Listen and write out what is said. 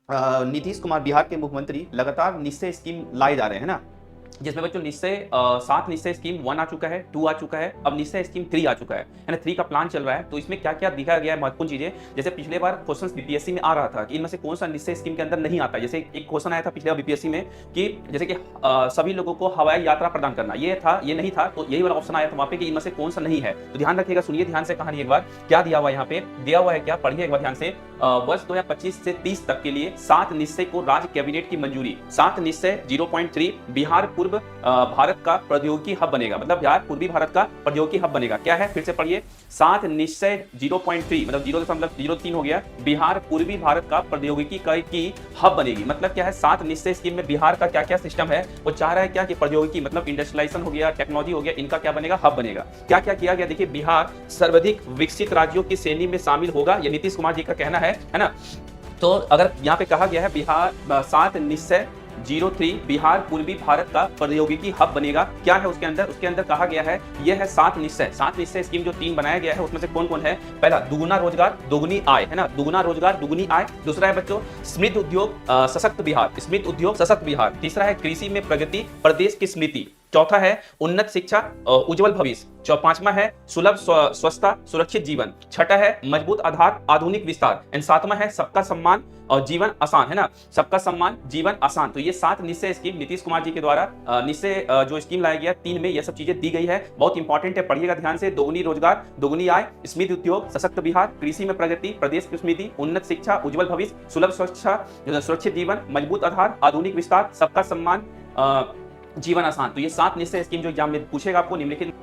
नीतीश कुमार बिहार के मुख्यमंत्री लगातार निश्चय स्कीम लाए जा रहे हैं ना, जिसमें बच्चों निश्चय 7 निश्चय स्कीम 1 आ चुका है, 2 आ चुका है, अब निश्चय स्कीम 3 आ चुका है ना। 3 का प्लान चल रहा है। तो इसमें क्या क्या दिखाया गया है महत्वपूर्ण चीजें, जैसे पिछले बार क्वेश्चन बीपीएससी में आ रहा था कि इनमें से कौन सा निश्चय स्कीम के अंदर नहीं आता। जैसे एक क्वेश्चन आया था पिछले बार बीपीएससी में कि जैसे कि सभी लोगों को हवाई यात्रा प्रदान करना, ये नहीं था, तो यही वाला ऑप्शन आया था वहां पे कि इनमें से कौन सा नहीं है। तो ध्यान रखिएगा, सुनिए ध्यान से कहानी एक बार, क्या दिया हुआ है यहाँ पे, दिया हुआ है क्या, पढ़िए एक बार ध्यान से। वर्ष 2025 से 30 तक के लिए 7 निश्चय को राज्य कैबिनेट की मंजूरी। 7 निश्चय 0.3 बिहार पूर्व भारत का प्रौद्योगिकी हब बनेगा, मतलब बिहार पूर्वी भारत का प्रौद्योगिकी हब बनेगा। क्या है, फिर से पढ़िए, 7 निश्चय 0.3 मतलब 0.03 हो गया, बिहार पूर्वी भारत का प्रौद्योगिकी की हब बनेगी। मतलब क्या है, 7 निश्चय स्कीम में बिहार का क्या क्या सिस्टम है, वो चाह रहा है क्या कि प्रौद्योगिकी मतलब इंडस्ट्रियलाइजेशन हो गया, टेक्नोलॉजी हो गया, इनका क्या बनेगा, हब बनेगा। क्या क्या किया गया, देखिए, बिहार सर्वाधिक विकसित राज्यों की श्रेणी में शामिल होगा, ये नीतीश कुमार जी का कहना है ना। तो अगर यहाँ पे कहा गया है बिहार 7 निश्चय 03 बिहार पूर्वी भारत का प्रौद्योगिकी हब बनेगा, क्या है उसके अंदर कहा गया है, यह है 7 निश्चय स्कीम जो 3 बनाया गया है, उसमें से कौन कौन है। पहला, दुगुना रोजगार दुगुनी आय, है ना, दुगुना रोजगार दुगुनी आय। दूसरा है बच्चों समृद्ध उद्योग सशक्त बिहार, समृद्ध उद्योग सशक्त बिहार। तीसरा है कृषि में प्रगति प्रदेश की स्मृति। चौथा है उन्नत शिक्षा उज्जवल भविष्य। पांचवा है सुलभ स्वच्छता सुरक्षित जीवन। छठा है मजबूत आधार आधुनिक विस्तार। एंड सातवां है सबका सम्मान और जीवन आसान, है ना, सबका सम्मान जीवन आसान। तो ये 7 निश्चय स्कीम नीतीश कुमार जी के द्वारा निश्चय जो स्कीम लाया गया 3 में ये सब चीजें दी गई है, बहुत इंपॉर्टेंट है, पढ़िएगा ध्यान से। दोगुनी रोजगार दोगुनी आय, समृद्ध उद्योग सशक्त बिहार, कृषि में प्रगति प्रदेश की स्मृति, उन्नत शिक्षा उज्जवल भविष्य, सुलभ स्वच्छता सुरक्षित जीवन, मजबूत आधार आधुनिक विस्तार, सबका सम्मान जीवन आसान। तो ये 7 निश्चय स्कीम जो एग्जाम में पूछेगा आपको निम्नलिखित